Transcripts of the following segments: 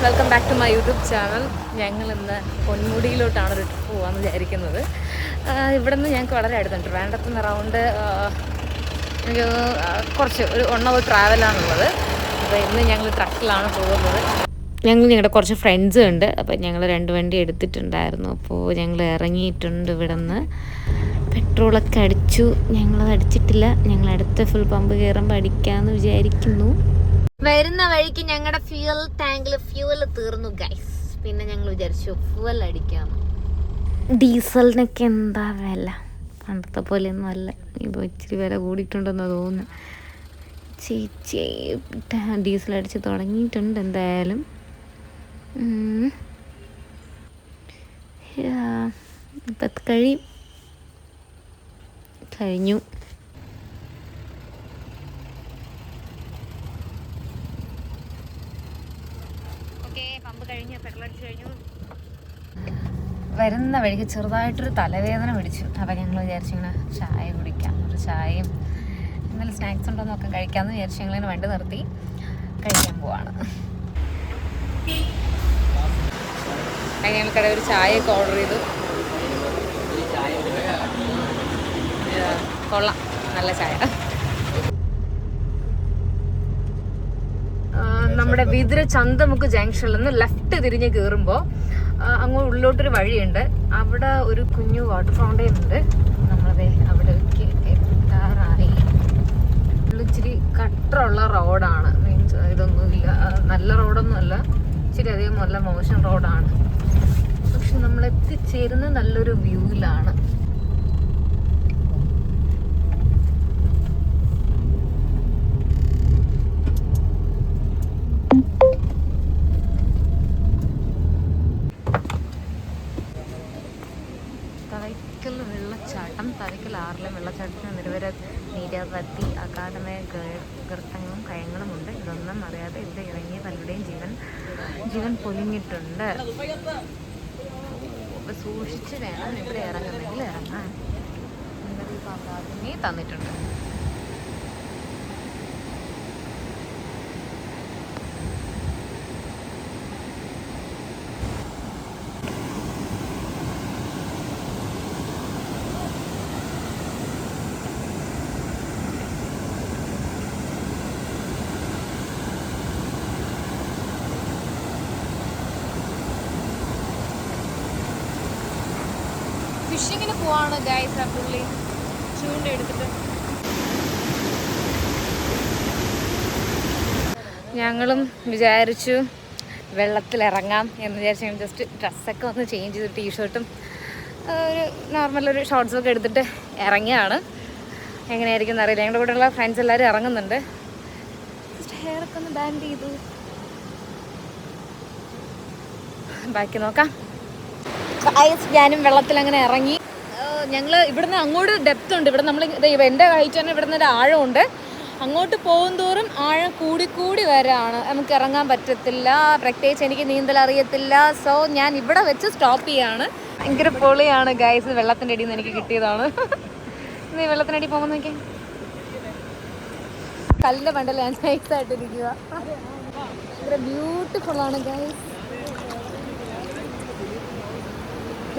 Guys, welcome back to my YouTube channel. ഞങ്ങൾ ഇന്ന് പൊന്മുടിയിലോട്ടാണ് ഒരു ട്രിപ്പ് പോകാമെന്ന് വിചാരിക്കുന്നത്. ഇവിടെ നിന്ന് ഞങ്ങൾക്ക് വളരെ അടുത്തുണ്ട്. ട്രിവാൻഡ്രത്ത് അറൗണ്ട് എനിക്ക് കുറച്ച് ഒരു 1 hour ട്രാവലാണുള്ളത്. അപ്പോൾ ഇന്ന് ഞങ്ങൾ ട്രക്കിലാണ് പോകുന്നത്. ഞങ്ങളുടെ കുറച്ച് ഫ്രണ്ട്സ് ഉണ്ട്. അപ്പോൾ ഞങ്ങൾ 2 വണ്ടി എടുത്തിട്ടുണ്ടായിരുന്നു. അപ്പോൾ ഞങ്ങൾ ഇറങ്ങിയിട്ടുണ്ട്. ഇവിടെ നിന്ന് പെട്രോളൊക്കെ അടിച്ചു. ഞങ്ങളത് അടിച്ചിട്ടില്ല. ഞങ്ങൾ അടുത്ത ഫുൾ പമ്പ് കയറുമ്പോൾ അടിക്കാമെന്ന് വിചാരിക്കുന്നു. വരുന്ന വഴിക്ക് ഞങ്ങളുടെ ഫ്യൂവൽ ടാങ്കിൽ ഫ്യൂവൽ തീർന്നു ഗൈസ്. പിന്നെ ഞങ്ങൾ വിചാരിച്ചു ഫ്യൂവൽ അടിക്കാം. ഡീസലിനൊക്കെ എന്താ വില, പണ്ടത്തെ പോലെയൊന്നും അല്ല. ഇപ്പോൾ ഇച്ചിരി വില കൂടിയിട്ടുണ്ടെന്ന് തോന്നുന്നു. ചേച്ചി ഡീസൽ അടിച്ച് തുടങ്ങിയിട്ടുണ്ട് എന്തായാലും. ഇപ്പം കഴിഞ്ഞു. പമ്പ് കഴിഞ്ഞു, പെട്രോൾ അടിച്ച് കഴിഞ്ഞു. വരുന്ന വഴിക്ക് ചെറുതായിട്ടൊരു തലവേദന പിടിച്ചു. അപ്പം ഞങ്ങൾ വിചാരിച്ചു ഇങ്ങനെ ചായ കുടിക്കാം. ഒരു ചായയും എന്തെങ്കിലും സ്നാക്സ് ഉണ്ടോ എന്നൊക്കെ കഴിക്കാമെന്ന് വിചാരിച്ചു ഞങ്ങളിങ്ങനെ വണ്ടി നിർത്തി കഴിക്കാൻ പോവാണ്. അതിന് ഞങ്ങൾക്കിടെ ഒരു ചായയൊക്കെ ഓർഡർ ചെയ്തു. കൊള്ളാം, നല്ല ചായ. നമ്മുടെ വിതുര ചന്തമുക്ക് ജംഗ്ഷനിൽ നിന്ന് ലെഫ്റ്റ് തിരിഞ്ഞ് കയറുമ്പോൾ അങ്ങോട്ട് ഉള്ളിലോട്ടൊരു വഴിയുണ്ട്. അവിടെ ഒരു കുഞ്ഞു വാട്ടർ ഫൗണ്ടെയിൻ ഉണ്ട്. നമ്മളത് അവിടെ എത്താറായി. ഇച്ചിരി കട്ടറുള്ള റോഡാണ്. മീൻസ് ഇതൊന്നുമില്ല, നല്ല റോഡൊന്നും അല്ല, ഇച്ചിരി അധികം നല്ല മോശം റോഡാണ്. പക്ഷെ നമ്മൾ എത്തിച്ചേരുന്നത് നല്ലൊരു വ്യൂവിലാണ്. തവയ്ക്കൽ 6-ലെ വെള്ളച്ചാട്ടത്തിന് നിരവധി അഗാധമായ ഗർത്തങ്ങളും കയങ്ങളുമുണ്ട്. ഇതൊന്നും അറിയാതെ ഇവിടെ ഇറങ്ങിയ പലരുടെയും ജീവൻ പൊലിഞ്ഞിട്ടുണ്ട്. സൂക്ഷിച്ച് വേണം ഇവിടെ ഇറങ്ങുന്നെങ്കിൽ ഇറങ്ങാൻ. മുന്നറിയിപ്പ് തന്നിട്ടുണ്ട്. ഫിഷിങ്ങിന് പോവാണ് ഗൈസ്. ആ പുള്ളി ചൂണ്ട എടുത്തിട്ട് ഞങ്ങളും വിചാരിച്ചു വെള്ളത്തിലിറങ്ങാം എന്ന് വിചാരിച്ചു. ഞങ്ങൾ ജസ്റ്റ് ഡ്രസ്സൊക്കെ ഒന്ന് ചേഞ്ച് ചെയ്ത് ടീഷർട്ടും ഒരു നോർമലൊരു ഷോർട്ട്സൊക്കെ എടുത്തിട്ട് ഇറങ്ങിയാണ്. എങ്ങനെയായിരിക്കും എന്നറിയില്ല. ഞങ്ങളുടെ കൂടെയുള്ള ഫ്രണ്ട്സ് എല്ലാവരും ഇറങ്ങുന്നുണ്ട്. ജസ്റ്റ് ഹെയറൊക്കെ ഒന്ന് ബാൻഡ് ചെയ്തു. ബാക്കി നോക്കാം. ഞാനും വെള്ളത്തിൽ അങ്ങനെ ഇറങ്ങി. ഞങ്ങൾ ഇവിടുന്ന് അങ്ങോട്ട് ഡെപ്ത് ഉണ്ട്. ഇവിടെ നമ്മൾ എൻ്റെ ഹൈറ്റ് തന്നെ ഇവിടുന്ന് ഒരു ആഴമുണ്ട്. അങ്ങോട്ട് പോകും തോറും ആഴം കൂടി വരാണ്. നമുക്ക് ഇറങ്ങാൻ പറ്റത്തില്ല. പ്രത്യേകിച്ച് എനിക്ക് നീന്തൽ അറിയത്തില്ല. സോ ഞാൻ ഇവിടെ വെച്ച് സ്റ്റോപ്പ് ചെയ്യാണ്. ഭയങ്കര പൊളിയാണ് ഗൈസ്. വെള്ളത്തിൻ്റെ അടിയിൽ നിന്ന് എനിക്ക് കിട്ടിയതാണ്. നീ വെള്ളത്തിനടി പോകുമ്പോൾ നോക്കി കല്ലിൻ്റെ മണ്ടയിൽ ഞാൻ നൈസായിട്ടിരിക്കുക. ഭയങ്കര ബ്യൂട്ടിഫുള്ളാണ് ഗൈസ്.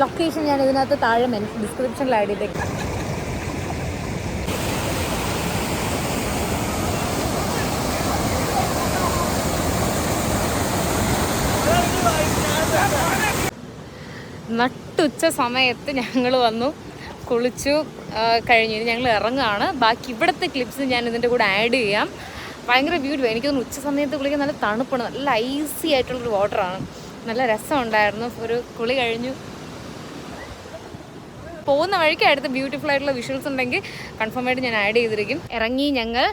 ലൊക്കേഷൻ ഞാൻ ഇതിനകത്ത് താഴെ ഡിസ്ക്രിപ്ഷനിൽ ആഡ് ചെയ്തേക്കാം. നട്ടുച്ച സമയത്ത് ഞങ്ങൾ വന്നു, കുളിച്ചു കഴിഞ്ഞ് ഞങ്ങൾ ഇറങ്ങുകയാണ്. ബാക്കി ഇവിടുത്തെ ക്ലിപ്സ് ഞാൻ ഇതിൻ്റെ കൂടെ ആഡ് ചെയ്യാം. ഭയങ്കര ബ്യൂട്ടിഫുൾ. എനിക്കൊന്ന് ഉച്ച സമയത്ത് കുളിക്കാൻ നല്ല തണുപ്പാണ്. നല്ല ഐസി ആയിട്ടുള്ളൊരു വാട്ടറാണ്. നല്ല രസമുണ്ടായിരുന്നു. ഒരു കുളി കഴിഞ്ഞു. പോകുന്ന വഴിക്ക് അടുത്ത് ബ്യൂട്ടിഫുൾ ആയിട്ടുള്ള വിഷ്വൽസ് ഉണ്ടെങ്കിൽ കൺഫേം ആയിട്ട് ഞാൻ ആഡ് ചെയ്തിരിക്കും. ഇറങ്ങി ഞങ്ങൾ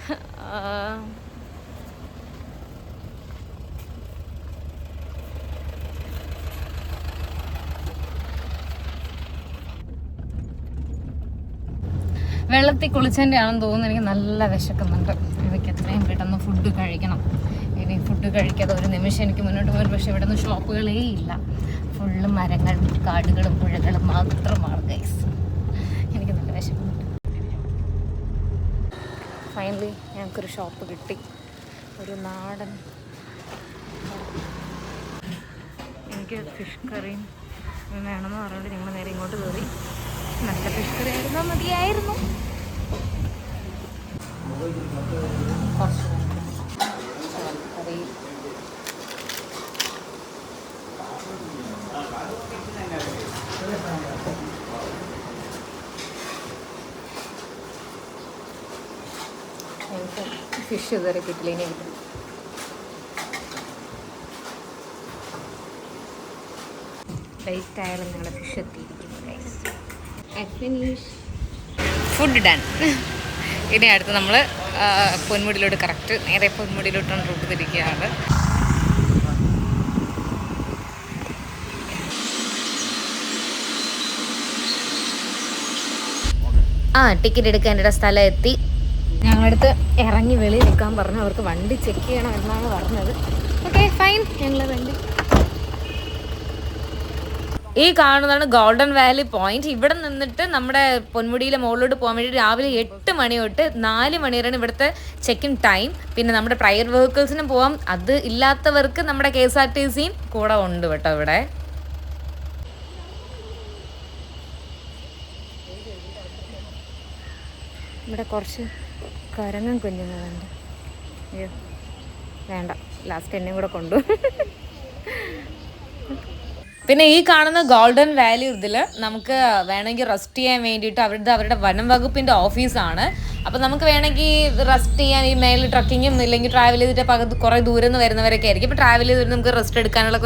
വെള്ളത്തിൽ കുളിച്ചതിൻ്റെ ആണെന്ന് തോന്നുന്നു. എനിക്ക് നല്ല വിശക്കുന്നുണ്ട്. എനിക്ക് എത്രയും പെട്ടെന്ന് ഫുഡ് കഴിക്കണം. ഇനി ഫുഡ് കഴിക്കാതെ ഒരു നിമിഷം എനിക്ക് മുന്നോട്ട് പോകാൻ. പക്ഷേ ഇവിടെ നിന്ന് ഷോപ്പുകളേ ഇല്ല. ഫുള്ള് മരങ്ങളും കാടുകളും പുഴകളും മാത്രമാണ് ഗൈസ്. എനിക്ക് നല്ല വിശക്കുന്നുണ്ട്. ഫൈനലി ഞങ്ങൾക്കൊരു ഷോപ്പ് കിട്ടി. ഒരു നാടൻ ഉച്ചയ്ക്ക് ഫിഷ് കറിയും വേണമെന്ന് പറഞ്ഞുകൊണ്ട് ഞങ്ങൾ നേരെ ഇങ്ങോട്ട് കയറി. നല്ല ഫിഷ് കറി ആയിരുന്നോ മതിയായിരുന്നു. കറി ഫിഷ് ഇതുവരെ കിട്ടില്ല. ഇനി കിട്ടും. ലൈറ്റ് ആയാലും ഞങ്ങളുടെ ഫിഷ് എത്തിയിരിക്കുന്നു. Food done. ഇനി അടുത്ത് നമ്മൾ പൊന്മുടിയിലോട്ട് കറക്റ്റ് നേരെ പൊന്മുടിയിലോട്ടാണ് റൂട്ട് തിരിക്കുകയാണ്. ടിക്കറ്റ് എടുക്കേണ്ട സ്ഥലം എത്തി. ഞങ്ങളടുത്ത് ഇറങ്ങി വെളിയിൽ നിൽക്കാൻ പറഞ്ഞു. അവർക്ക് വണ്ടി ചെക്ക് ചെയ്യണം എന്നാണ് പറഞ്ഞത്. Okay fine. ഞങ്ങൾ വണ്ടി ഈ കാണുന്നതാണ് ഗോൾഡൻ വാലി പോയിന്റ്. ഇവിടെ നിന്നിട്ട് നമ്മുടെ പൊന്മുടിയിലെ മുകളിലോട്ട് പോകാൻ വേണ്ടി രാവിലെ 8 മണി തൊട്ട് 4 മണി വരെയാണ് ഇവിടുത്തെ ചെക്ക് ഇൻ ടൈം. പിന്നെ നമ്മുടെ പ്രൈവറ്റ് വെഹിക്കിൾസിനും പോവാം. അത് ഇല്ലാത്തവർക്ക് നമ്മുടെ KSRTC കൂടെ ഉണ്ട് കേട്ടോ. ഇവിടെ ഇവിടെ കുറച്ച് കരങ്ങൻ കുഞ്ഞുങ്ങളുണ്ട്. അയ്യോ വേണ്ട, ലാസ്റ്റ് എന്നെയും കൂടെ കൊണ്ടു. പിന്നെ ഈ കാണുന്ന ഗോൾഡൻ വാലി ഇതിൽ നമുക്ക് വേണമെങ്കിൽ റെസ്റ്റ് ചെയ്യാൻ വേണ്ടിയിട്ട് അവരുടെ വനം വകുപ്പിൻ്റെ ഓഫീസാണ്. അപ്പോൾ നമുക്ക് വേണമെങ്കിൽ റെസ്റ്റ് ചെയ്യാൻ ഈ മേലിൽ ട്രക്കിങ്ങും ഇല്ലെങ്കിൽ ട്രാവൽ ചെയ്തിട്ട് കുറേ ദൂരം നിന്ന് വരുന്നവരൊക്കെ ആയിരിക്കും. ഇപ്പോൾ ട്രാവൽ ചെയ്തിട്ട് നമുക്ക് റെസ്റ്റ് എടുക്കാനുള്ള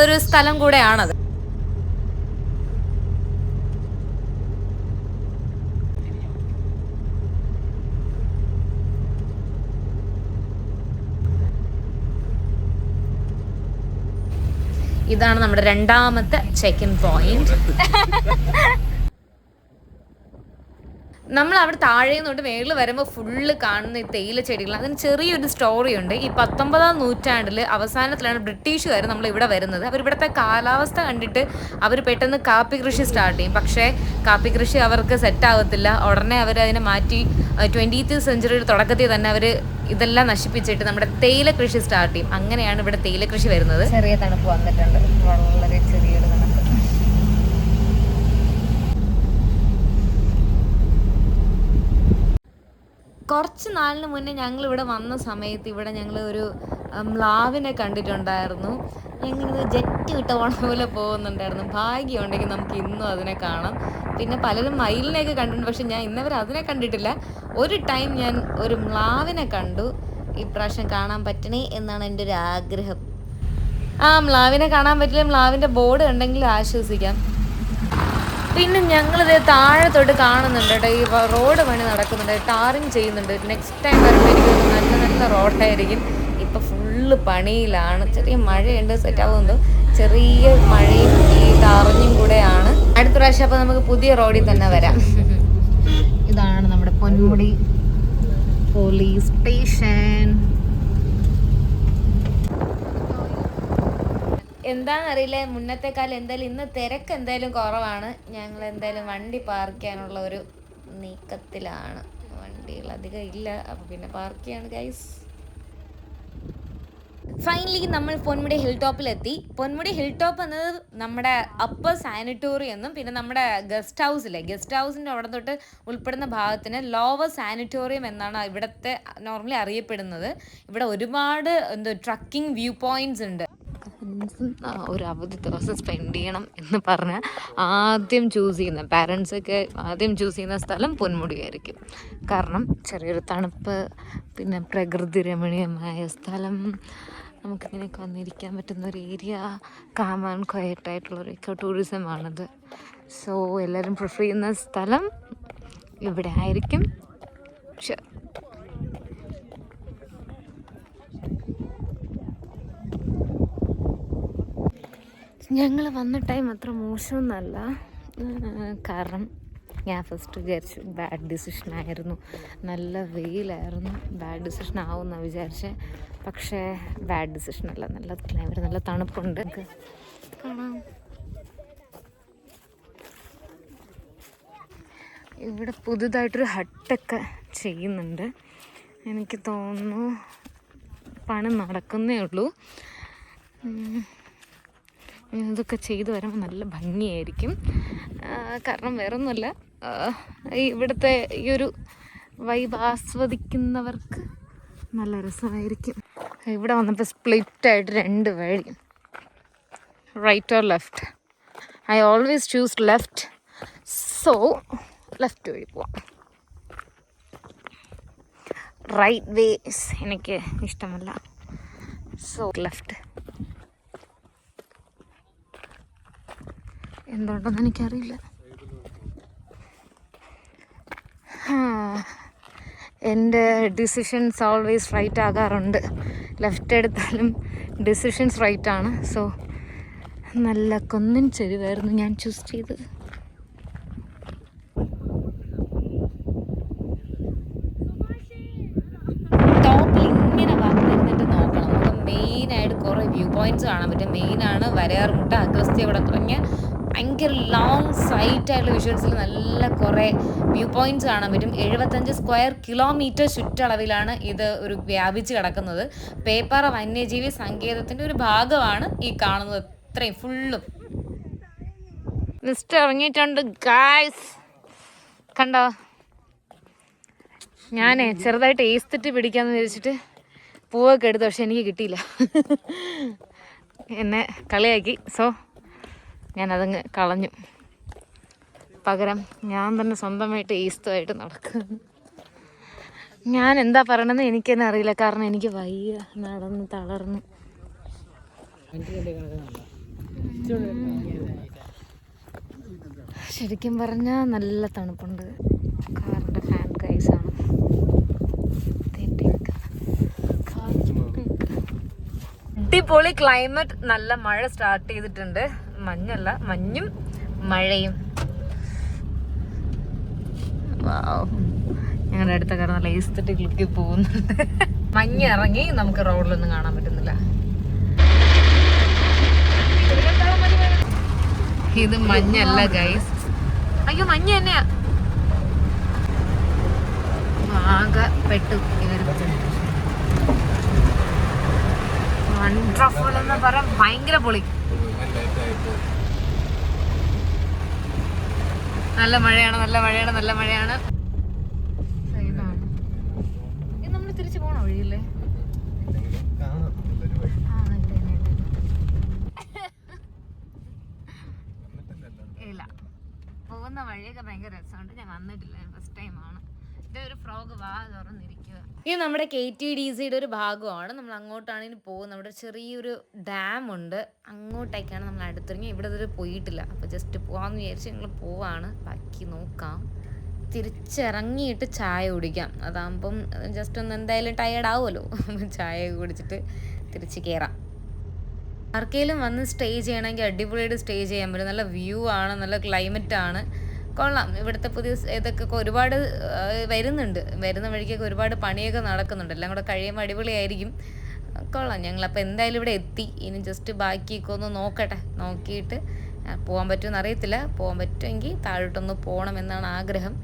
ഒരു സ്ഥലം കൂടെയാണത്. ഇതാണ് നമ്മുടെ രണ്ടാമത്തെ ചെക്ക് ഇൻ പോയിന്റ്. നമ്മൾ അവിടെ താഴെ നിന്നോട്ട് മേളിൽ വരുമ്പോൾ ഫുള്ള് കാണുന്ന ഈ തേയില ചെടികൾ. അതിന് ചെറിയൊരു സ്റ്റോറിയുണ്ട്. ഈ 19-ാം നൂറ്റാണ്ടിൽ അവസാനത്തിലാണ് ബ്രിട്ടീഷുകാർ നമ്മൾ ഇവിടെ വരുന്നത്. അവരിവിടുത്തെ കാലാവസ്ഥ കണ്ടിട്ട് അവർ പെട്ടെന്ന് കാപ്പി കൃഷി സ്റ്റാർട്ട് ചെയ്യും. പക്ഷേ കാപ്പി കൃഷി അവർക്ക് സെറ്റാകത്തില്ല. ഉടനെ അവർ അതിനെ മാറ്റി 20th സെഞ്ച്വറിയുടെ തുടക്കത്തിൽ തന്നെ അവർ ഇതെല്ലാം നശിപ്പിച്ചിട്ട് നമ്മുടെ തേയില കൃഷി സ്റ്റാർട്ട് ചെയ്യും. അങ്ങനെയാണ് ഇവിടെ തേയില കൃഷി വരുന്നത്. ചെറിയ തണുപ്പ് വന്നിട്ടുണ്ട്. വളരെ ചെറിയൊരു തണുപ്പ്. കുറച്ച് നാളിന് മുന്നേ ഞങ്ങൾ ഇവിടെ വന്ന സമയത്ത് ഇവിടെ ഞങ്ങൾ ഒരു മ്ലാവിനെ കണ്ടിട്ടുണ്ടായിരുന്നു. ഞങ്ങളിത് ജെറ്റ് വിട്ട ഓണം പോലെ പോകുന്നുണ്ടായിരുന്നു. ഭാഗ്യമുണ്ടെങ്കിൽ നമുക്ക് ഇന്നും അതിനെ കാണാം. പിന്നെ പലരും മയിലിനെയൊക്കെ കണ്ടിട്ടുണ്ട്. പക്ഷെ ഞാൻ ഇന്നവരെ അതിനെ കണ്ടിട്ടില്ല. ഒരു ടൈം ഞാൻ ഒരു മ്ലാവിനെ കണ്ടു. ഇപ്രാവശ്യം കാണാൻ പറ്റണേ എന്നാണ് എൻ്റെ ഒരു ആഗ്രഹം. മ്ലാവിനെ കാണാൻ പറ്റില്ല. മ്ലാവിൻ്റെ ബോർഡ് ഉണ്ടെങ്കിൽ ആശ്വസിക്കാം. പിന്നെ ഞങ്ങളിത് താഴെ തൊട്ട് കാണുന്നുണ്ട് കേട്ടോ. ഈ റോഡ് പണി നടക്കുന്നുണ്ട്, ടാറിങ് ചെയ്യുന്നുണ്ട്. നെക്സ്റ്റ് ടൈം വരുമ്പോൾ എനിക്ക് നല്ല നല്ല റോഡായിരിക്കും. ഇപ്പം ഫുള്ള് പണിയിലാണ്. ചെറിയ മഴയുണ്ട്, സെറ്റാവുന്നത് ചെറിയ മഴയും ഈ ടാറിങ്ങും കൂടെയാണ്. അടുത്ത പ്രാവശ്യം അപ്പോൾ നമുക്ക് പുതിയ റോഡിൽ തന്നെ വരാം. ഇതാണ് നമ്മുടെ പൊന്മുടി പോലീസ് സ്റ്റേഷൻ. എന്താണെന്നറിയില്ല, മുന്നത്തെക്കാലം എന്തായാലും ഇന്ന് തിരക്ക് എന്തായാലും കുറവാണ്. ഞങ്ങൾ എന്തായാലും വണ്ടി പാർക്ക് ചെയ്യാനുള്ള ഒരു നീക്കത്തിലാണ്. വണ്ടികൾ അധികം ഇല്ല, അപ്പോൾ പിന്നെ പാർക്ക് ചെയ്യാണ് ഗൈസ്. ഫൈനലി നമ്മൾ പൊന്മുടി ഹിൽ ടോപ്പിലെത്തി. പൊന്മുടി ഹിൽ ടോപ്പ് എന്നത് നമ്മുടെ അപ്പർ സാനിറ്റോറിയം എന്നും പിന്നെ നമ്മുടെ ഗസ്റ്റ് ഹൗസിൻ്റെ അവിടെ തൊട്ട് ഉൾപ്പെടുന്ന ഭാഗത്തിന് ലോവർ സാനിറ്റോറിയം എന്നാണ് ഇവിടുത്തെ നോർമലി അറിയപ്പെടുന്നത്. ഇവിടെ ഒരുപാട് ട്രക്കിംഗ് വ്യൂ പോയിന്റ്സ് ഉണ്ട്. ഒരു അവധി ദിവസം സ്പെൻഡ് ചെയ്യണം എന്ന് പറഞ്ഞാൽ ആദ്യം ചൂസ് ചെയ്യുന്ന പാരൻസൊക്കെ ആദ്യം ചൂസ് ചെയ്യുന്ന സ്ഥലം പൊന്മുടിയായിരിക്കും. കാരണം ചെറിയൊരു തണുപ്പ്, പിന്നെ പ്രകൃതി രമണീയമായ സ്ഥലം, നമുക്കിങ്ങനെയൊക്കെ വന്നിരിക്കാൻ പറ്റുന്ന ഒരു ഏരിയ, കാം ആൻഡ് ക്വയറ്റ് ആയിട്ടുള്ളൊരു എക്കോ ടൂറിസമാണത്. സോ എല്ലാവരും പ്രിഫർ ചെയ്യുന്ന സ്ഥലം ഇവിടെ ആയിരിക്കും. പക്ഷെ ഞങ്ങൾ വന്ന ടൈം അത്ര മോശമൊന്നുമല്ല. കാരണം ഞാൻ ഫസ്റ്റ് വിചാരിച്ചു ബാഡ് ഡിസിഷനായിരുന്നു. നല്ല വെയിലായിരുന്നു, ബാഡ് ഡിസിഷൻ ആവുമെന്നാണ് വിചാരിച്ചത്. പക്ഷേ ബാഡ് ഡിസിഷനല്ല, നല്ല ക്ലൈമറ്റ്, നല്ല തണുപ്പുണ്ട്. കാണാം ഇവിടെ പുതുതായിട്ടൊരു ഹട്ടൊക്കെ ചെയ്യുന്നുണ്ട്. എനിക്ക് തോന്നുന്നു പണി നടക്കുന്നേ ഉള്ളൂ. ഇതൊക്കെ ചെയ്തു വരുമ്പോൾ നല്ല ഭംഗിയായിരിക്കും. കാരണം വേറൊന്നുമല്ല, ഇവിടുത്തെ ഈ ഒരു വൈബ് ആസ്വദിക്കുന്നവർക്ക് നല്ല രസമായിരിക്കും. ഇവിടെ വന്നപ്പോൾ സ്പ്ലിറ്റായിട്ട് 2 വഴി, right or left. I always choose left, so left വഴി പോവാം. റൈറ്റ് വേസ് എനിക്ക് ഇഷ്ടമല്ല, സോ ലെഫ്റ്റ്. എന്തുകൊണ്ടെന്ന് എനിക്കറിയില്ല. എൻ്റെ ഡിസിഷൻസ് ഓൾവേസ് റൈറ്റ് ആകാറുണ്ട്. ലെഫ്റ്റ് എടുത്താലും ഡിസിഷൻസ് റൈറ്റാണ്. സോ നല്ല കുന്നിൻ ചെരുവായിരുന്നു ഞാൻ ചൂസ് ചെയ്തത്. ടോപ്പിൽ ഇങ്ങനെ വന്നിരുന്നിട്ട് നോക്കണം. നമുക്ക് മെയിനായിട്ട് കുറേ വ്യൂ പോയിൻറ്റ്സ് കാണാൻ പറ്റും. മെയിനാണ് വരയാർമുട്ട, അഗസ്ത്യ ഇവിടെ തുടങ്ങിയ ഭയങ്കര ലോങ് സൈറ്റായിട്ടുള്ള വിഷ്വൽസിൽ നല്ല കുറേ വ്യൂ പോയിൻറ്റ്സ് കാണാൻ പറ്റും. 75 സ്ക്വയർ കിലോമീറ്റർ ചുറ്റളവിലാണ് ഇത് ഒരു വ്യാപിച്ച് കിടക്കുന്നത്. പേപ്പാറ വന്യജീവി സങ്കേതത്തിൻ്റെ ഒരു ഭാഗമാണ് ഈ കാണുന്നത്. ഇത്രയും ഫുള്ളും മിസ്റ്റർ ഇറങ്ങിയിട്ടുണ്ട് ഗായ്സ്, കണ്ടോ? ഞാനേ ചെറുതായിട്ട് ഏസ്തെറ്റ് പിടിക്കാമെന്ന് വിചാരിച്ചിട്ട് പൂവൊക്കെ എടുത്തു, പക്ഷെ എനിക്ക് കിട്ടിയില്ല. എന്നെ കളിയാക്കി. സോ ഞാനതങ്ങ് കളഞ്ഞു. പകരം ഞാൻ തന്നെ സ്വന്തമായിട്ട് ഈസ്തുമായിട്ട് നടക്കും. ഞാൻ എന്താ പറയണമെന്ന് എനിക്ക് തന്നെ അറിയില്ല, കാരണം എനിക്ക് വയ്യ, നടന്ന് തളർന്നു. ശരിക്കും പറഞ്ഞാൽ നല്ല തണുപ്പുണ്ട്. കാറിൻ്റെ ഫാൻ കൈസാണ്. അടിപൊളി ക്ലൈമറ്റ്. നല്ല മഴ സ്റ്റാർട്ട് ചെയ്തിട്ടുണ്ട്. മഞ്ഞല്ല, മഞ്ഞും മഴയും. ഞങ്ങളുടെ അടുത്ത കാരണം നല്ല എസ്തെറ്റിക് ലുക്കിൽ പോകുന്നുണ്ട്. മഞ്ഞ് ഇറങ്ങി, നമുക്ക് റോഡിലൊന്നും കാണാൻ പറ്റുന്നില്ല. ഇത് മഞ്ഞല്ല ഗൈസ്. അയ്യോ, മഞ്ഞ് തന്നെയാ. ആകെ പെട്ടു. വണ്ടർഫുൾ എന്ന് പറയാൻ ഭയങ്കര പൊളി. നല്ല മഴയാണ്, നല്ല മഴയാണ്, നല്ല മഴയാണ്. നമ്മൾ തിരിച്ചു പോണ വഴിയില്ലേ? ഇല്ല, പോകുന്ന വഴിയൊക്കെ ഭയങ്കര രസമുണ്ട്. ഞാൻ വന്നിട്ടില്ല, ഫസ്റ്റ് ടൈമാണ്. ഒരു ഫ്രോഗ് വാ തുറന്നിരിക്കുക. ഇത് നമ്മുടെ KTDCയുടെ ഒരു ഭാഗമാണ്. നമ്മൾ അങ്ങോട്ടാണ് ഇനി പോകുന്നത്. അവിടെ ചെറിയൊരു ഡാം ഉണ്ട്, അങ്ങോട്ടേക്കാണ് നമ്മൾ അടുത്തിറങ്ങി. ഇവിടെ ഇതുവരെ പോയിട്ടില്ല, അപ്പോൾ ജസ്റ്റ് പോകാമെന്ന് വിചാരിച്ച് ഞങ്ങൾ പോവാണ്. ബാക്കി നോക്കാം. തിരിച്ചിറങ്ങിയിട്ട് ചായ കുടിക്കാം. അതാകുമ്പം ജസ്റ്റ് ഒന്ന് എന്തായാലും ടയേർഡ് ആവുമല്ലോ. ചായ കുടിച്ചിട്ട് തിരിച്ച് കയറാം. ആർക്കെങ്കിലും വന്ന് സ്റ്റേ ചെയ്യണമെങ്കിൽ അടിപൊളിയായിട്ട് സ്റ്റേ ചെയ്യാൻ പറ്റും. നല്ല വ്യൂ ആണ്, നല്ല ക്ലൈമറ്റ് ആണ്, കൊള്ളാം. ഇവിടുത്തെ പുതിയ ഇതൊക്കെ ഒരുപാട് വരുന്നുണ്ട്. വരുന്ന വഴിക്കൊക്കെ ഒരുപാട് പണിയൊക്കെ നടക്കുന്നുണ്ട്. എല്ലാം കൂടെ കഴിയുമ്പോൾ അടിപൊളിയായിരിക്കും. കൊള്ളാം. ഞങ്ങളപ്പോൾ എന്തായാലും ഇവിടെ എത്തി. ഇനി ജസ്റ്റ് ബാക്കിയൊക്കെ ഒന്ന് നോക്കട്ടെ. നോക്കിയിട്ട് പോകാൻ പറ്റുമെന്ന് അറിയത്തില്ല. പോകാൻ പറ്റുമെങ്കിൽ താഴോട്ടൊന്ന് പോകണം എന്നാണ് ആഗ്രഹം.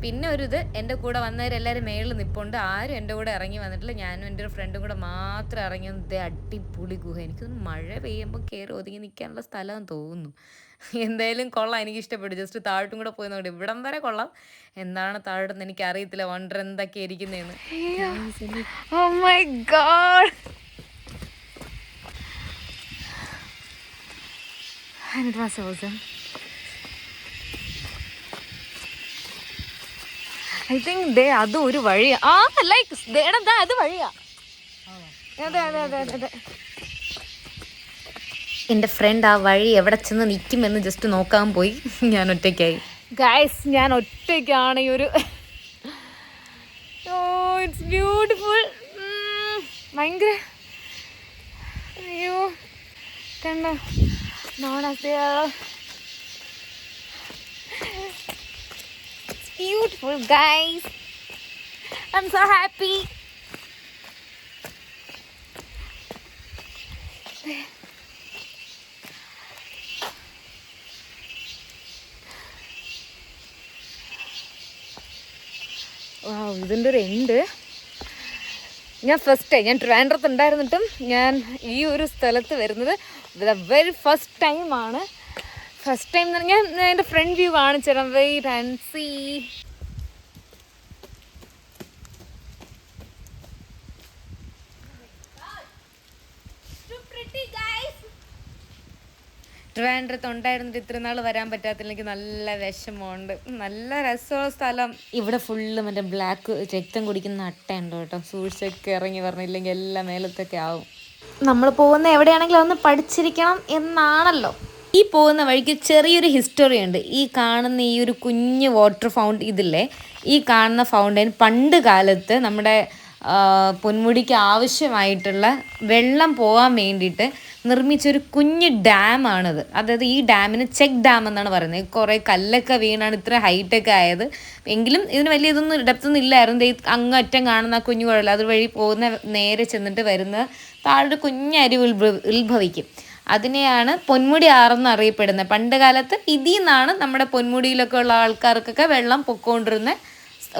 പിന്നെ ഒരു ഇത്, എൻ്റെ കൂടെ വന്നവരെല്ലാവരും മേളിൽ നിൽപ്പുണ്ട്. ആരും എൻ്റെ കൂടെ ഇറങ്ങി വന്നിട്ടില്ല. ഞാനും എൻ്റെ ഒരു ഫ്രണ്ടും കൂടെ മാത്രം ഇറങ്ങി വന്നത്. അടിപൊളി ഗുഹ. എനിക്കൊന്ന് മഴ പെയ്യുമ്പോൾ കയറി ഒതുങ്ങി നിൽക്കാനുള്ള സ്ഥലം തോന്നുന്നു. എന്തായാലും കൊള്ളാം, എനിക്ക് ഇഷ്ടപ്പെട്ടു. ജസ്റ്റ് താഴോട്ടും കൂടെ പോയി നോക്കട്ടെ. ഇവിടം വരെ കൊള്ളാം. എന്താണ് താഴോട്ടെന്ന് എനിക്ക് അറിയത്തില്ല. വണ്ടർ എന്തൊക്കെ ഇരിക്കുന്നതെന്ന്. Oh my God. And it was awesome. I think അത് ഒരു വഴിയാ. ലൈക്ക് അത് വഴിയാ. അതെ. എൻ്റെ ഫ്രണ്ട് ആ വഴി എവിടെ ചെന്ന് നിൽക്കുമെന്ന് ജസ്റ്റ് നോക്കാൻ പോയി. ഞാൻ ഒറ്റയ്ക്കായി. ഗൈസ്, ഞാൻ ഒറ്റയ്ക്കാണ് ഈ ഒരു. It's beautiful. ഭയങ്കര. അയ്യോ, കണ്ടോ? Beautiful guys, I'm so happy. Wow, ഇതിൻ്റെ ഒരു എൻഡ്. ഞാൻ ട്രിവാൻഡ്രത്ത് ഉണ്ടായിരുന്നിട്ടും ഞാൻ ഈ ഒരു സ്ഥലത്ത് വരുന്നത് വെരി ഫസ്റ്റ് ടൈമാണ്. ഫസ്റ്റ് ടൈം എന്ന് പറഞ്ഞാൽ ഞാൻ എൻ്റെ ഫ്രണ്ട് വ്യൂ കാണിച്ചു തരാം. Wait and see. ട്രിവാൻഡ്രത്ത് ഉണ്ടായിരുന്നിട്ട് ഇത്ര നാൾ വരാൻ പറ്റാത്തില്ലെങ്കിൽ നല്ല വിഷമമുണ്ട്. നല്ല രസമുള്ള സ്ഥലം. ഇവിടെ ഫുള്ള് മറ്റേ ബ്ലാക്ക് രക്തം കുടിക്കുന്ന അട്ടയുണ്ടോ കേട്ടോ. സൂക്ഷിച്ചൊക്കെ ഇറങ്ങി പറഞ്ഞില്ലെങ്കിൽ എല്ലാം മേലത്തൊക്കെ ആവും. നമ്മൾ പോകുന്ന എവിടെയാണെങ്കിലും ഒന്ന് പഠിച്ചിരിക്കണം എന്നാണല്ലോ. ഈ പോകുന്ന വഴിക്ക് ചെറിയൊരു ഹിസ്റ്ററി ഉണ്ട്. ഈ കാണുന്ന ഈ ഒരു കുഞ്ഞ് വാട്ടർ ഇതില്ലേ, ഈ കാണുന്ന ഫൗണ്ടൈൻ പണ്ട് കാലത്ത് നമ്മുടെ പൊന്മുടിക്ക് ആവശ്യമായിട്ടുള്ള വെള്ളം പോകാൻ വേണ്ടിയിട്ട് നിർമ്മിച്ചൊരു കുഞ്ഞ് ഡാമാണിത്. അതായത് ഈ ഡാമിന് ചെക്ക് ഡാം എന്നാണ് പറയുന്നത്. കുറേ കല്ലൊക്കെ വീണാണ് ഇത്ര ഹൈറ്റൊക്കെ ആയത്. എങ്കിലും ഇതിന് വലിയ ഇതൊന്നും ഡെപ്തൊന്നും ഇല്ലായിരുന്നു. അങ്ങറ്റം കാണുന്ന ആ കുഞ്ഞു കുഴൽ അതുവഴി പോകുന്ന നേരെ ചെന്നിട്ട് വരുന്ന താഴെ കുഞ്ഞരി ഉത്ഭവിക്കും. അതിനെയാണ് പൊന്മുടി ആറെന്ന് അറിയപ്പെടുന്നത്. പണ്ട് കാലത്ത് ഇതിൽ നിന്നാണ് നമ്മുടെ പൊന്മുടിയിലൊക്കെ ഉള്ള ആൾക്കാർക്കൊക്കെ വെള്ളം പൊക്കോണ്ടിരുന്ന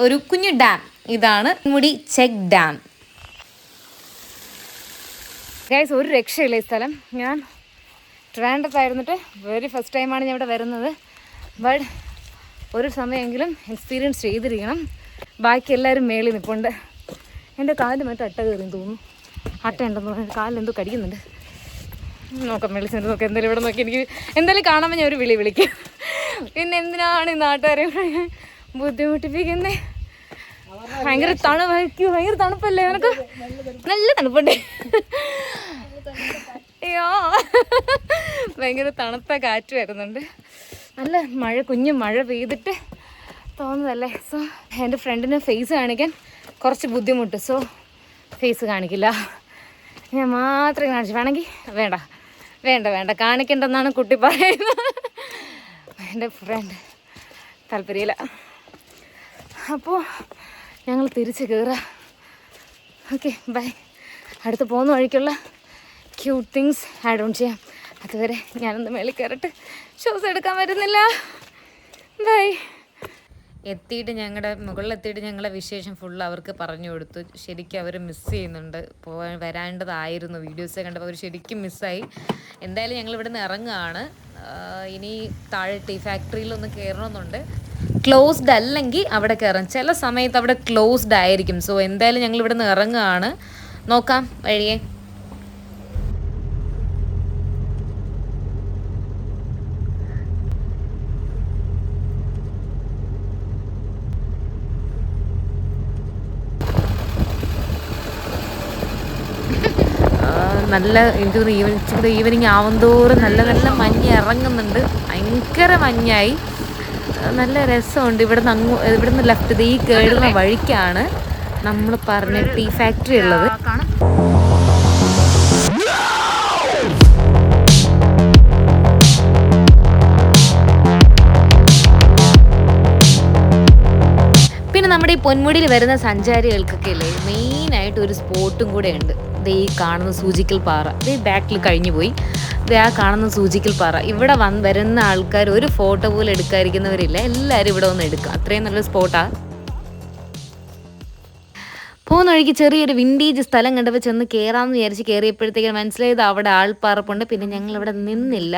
ഒരു കുഞ്ഞു ഡാം. ഇതാണ് പൊന്മുടി ചെക്ക് ഡാം. ഗൈസ്, ഒരു രക്ഷയില്ല ഈ സ്ഥലം. ഞാൻ ട്രിവാൻഡ്രത്തായിരുന്നിട്ട് വെരി ഫസ്റ്റ് ടൈമാണ് ഞാൻ ഇവിടെ വരുന്നത്. ബട്ട് ഒരു സമയമെങ്കിലും എക്സ്പീരിയൻസ് ചെയ്തിരിക്കണം. ബാക്കി എല്ലാവരും മേളിൽ നിൽപ്പുണ്ട്. എൻ്റെ കാലിൽ മറ്റേ അട്ട കയറിയെന്ന് തോന്നുന്നു. അട്ട ഉണ്ടെന്ന് തോന്നുന്നു. കാലിലെന്തോ കടിക്കുന്നുണ്ട്. നോക്കാം, മേളിൽ ചെന്ന് നോക്കാം. എന്തായാലും ഇവിടെ നോക്കി എനിക്ക് എന്തായാലും കാണാൻ ഞാൻ ഒരു വിളിക്കും. പിന്നെ എന്തിനാണ് ഈ നാട്ടുകാരെ ബുദ്ധിമുട്ടിപ്പിക്കുന്നത്? ഭയങ്കര തണുപ്പല്ലേ നിനക്ക്? നല്ല തണുപ്പുണ്ട്. അയ്യോ, ഭയങ്കര തണുത്ത കാറ്റ് വരുന്നുണ്ട്. നല്ല കുഞ്ഞു മഴ പെയ്തിട്ട് തോന്നുന്നതല്ലേ. സോ എൻ്റെ ഫ്രണ്ടിന് ഫേസ് കാണിക്കാൻ കുറച്ച് ബുദ്ധിമുട്ട്. സോ ഫേസ് കാണിക്കില്ല, ഞാൻ മാത്രമേ കാണിച്ചു. വേണമെങ്കിൽ വേണ്ട കാണിക്കണ്ടെന്നാണ് കുട്ടി പറയുന്നത്. എൻ്റെ ഫ്രണ്ട് താല്പര്യമില്ല. അപ്പോൾ ഞങ്ങൾ തിരിച്ച് കയറാം. Okay, bye. അടുത്ത് പോകുന്ന വഴിക്കുള്ള ക്യൂട്ട് തിങ്സ് ആഡ് ഓൺ ചെയ്യാം. അതുവരെ ഞാനൊന്ന് മേളിൽ കയറിട്ട് ഷൂസ് എടുക്കാൻ പറ്റുന്നില്ല. ബൈ. മുകളിലെത്തിയിട്ട് ഞങ്ങളെ വിശേഷം ഫുള്ള് അവർക്ക് പറഞ്ഞു കൊടുത്തു. ശരിക്കും അവർ മിസ് ചെയ്യുന്നുണ്ട്. വരാണ്ടതായിരുന്നു. വീഡിയോസ് കണ്ടപ്പോൾ അവർ ശരിക്കും മിസ്സായി. എന്തായാലും ഞങ്ങൾ ഇവിടെ നിന്ന് ഇറങ്ങുകയാണ്. ഇനി താഴെ ടീ ഫാക്ടറിയിലൊന്ന് കയറണമെന്നുണ്ട്. ക്ലോസ്ഡ് അല്ലെങ്കിൽ അവിടെ കയറാം. ചില സമയത്ത് അവിടെ ക്ലോസ്ഡ് ആയിരിക്കും. സോ എന്തായാലും ഞങ്ങൾ ഇവിടെ നിന്ന് ഇറങ്ങുകയാണ്. നോക്കാം വഴിയെ. നല്ല എനിക്ക് ഈവനിങ് ആവുന്തോറും നല്ല മഞ്ഞ് ഇറങ്ങുന്നുണ്ട്. ഭയങ്കര മഞ്ഞായി. നല്ല രസമുണ്ട്. ഇവിടുന്ന് ലെഫ്റ്റ് ഈ കയറുന്ന വഴിക്കാണ് നമ്മൾ പറഞ്ഞ ടീ ഫാക്ടറി ഉള്ളത്. പിന്നെ നമ്മുടെ ഈ പൊന്മുടിയിൽ വരുന്ന സഞ്ചാരികൾക്കൊക്കെ അല്ലേ മെയിനായിട്ട് ഒരു സ്പോട്ടും കൂടെ ഉണ്ട്. ഈ കാണുന്ന സൂചിക്കൽ പാറ. ബാക്കിൽ കഴിഞ്ഞു പോയി. ആ കാണുന്ന സൂചിക്കൽ പാറ. ഇവിടെ വരുന്ന ആൾക്കാർ ഒരു ഫോട്ടോ പോലും എടുക്കാതിരിക്കുന്നവരില്ല. എല്ലാവരും ഇവിടെ വന്ന് എടുക്കുക. അത്രയും നല്ലൊരു സ്പോട്ടാണ്. പോകുന്ന വഴിക്ക് ചെറിയൊരു വിൻറ്റേജ് സ്ഥലം കണ്ടപ്പോൾ ചെന്ന് കയറാമെന്ന് വിചാരിച്ച് കയറിയപ്പോഴത്തേക്കും മനസ്സിലായത് അവിടെ ആൾപ്പാറപ്പുണ്ട്. പിന്നെ ഞങ്ങളിവിടെ നിന്നില്ല.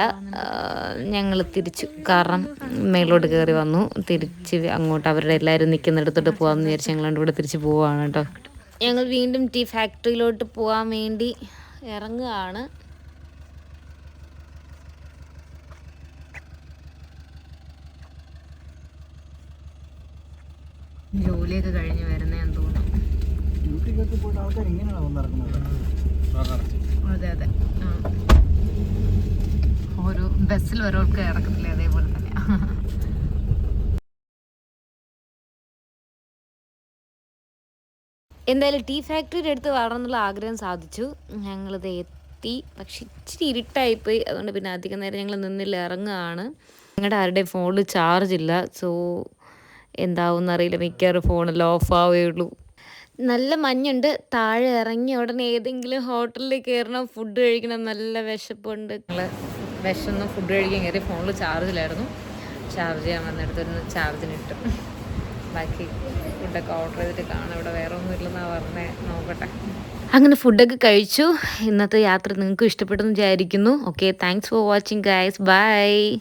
ഞങ്ങൾ തിരിച്ചു. കാരണം മേലോട്ട് കയറി വന്നു. തിരിച്ച് അങ്ങോട്ട് അവരുടെ എല്ലാവരും നിൽക്കുന്നിടത്തോട്ട് പോകാമെന്ന് വിചാരിച്ച് ഞങ്ങളോട് ഇവിടെ തിരിച്ച് പോവുകയാണ് കേട്ടോ. ഞങ്ങൾ വീണ്ടും ടീ ഫാക്ടറിയിലോട്ട് പോകാൻ വേണ്ടി ഇറങ്ങുകയാണ്. ജോലിയൊക്കെ കഴിഞ്ഞ് വരുന്നതെന്ന് തോന്നുന്നു. അതെ. ഓരോ ബസ്സിൽ ഓരോർക്ക് ഇറക്കത്തില്ലേ, അതേപോലെ തന്നെയാണ്. എന്തായാലും ടീ ഫാക്ടറിയുടെ അടുത്ത് വരണമെന്നുള്ള ആഗ്രഹം സാധിച്ചു. ഞങ്ങളിത് എത്തി. പക്ഷെ ഇച്ചിരി ഇരുട്ടായിപ്പോയി. അതുകൊണ്ട് പിന്നെ അധികം നേരം ഞങ്ങൾ നിന്നില്ല, ഇറങ്ങുകയാണ്. ഞങ്ങളുടെ ആരുടെയും ഫോണിൽ ചാർജ് ഇല്ല. സോ എന്താവും അറിയില്ല, മിക്കവാറും ഫോണിൽ ഓഫ് ആവുകയുള്ളൂ. നല്ല മഞ്ഞുണ്ട്. താഴെ ഇറങ്ങി ഉടനെ ഏതെങ്കിലും ഹോട്ടലിൽ കയറണം, ഫുഡ് കഴിക്കണം. നല്ല വിശപ്പുണ്ട്. വിശന്ന് ഫുഡ് കഴിക്കാൻ കയറി. ഫോണിൽ ചാർജിലായിരുന്നു. ചാർജ് ചെയ്യാൻ വന്നെടുത്തൊരു ചാർജിനിട്ട് ബാക്കി ഫുഡൊക്കെ ഓർഡർ ചെയ്തിട്ട് കാണാം. ഇവിടെ വേറെ ഒന്നും ഇല്ലെന്നാണ് പറഞ്ഞത്. നോക്കട്ടെ. നോക്കട്ടെ. അങ്ങനെ ഫുഡൊക്കെ കഴിച്ചു. ഇന്നത്തെ യാത്ര നിങ്ങൾക്കും ഇഷ്ടപ്പെട്ടെന്ന് വിചാരിക്കുന്നു. Okay, thanks for watching guys. By.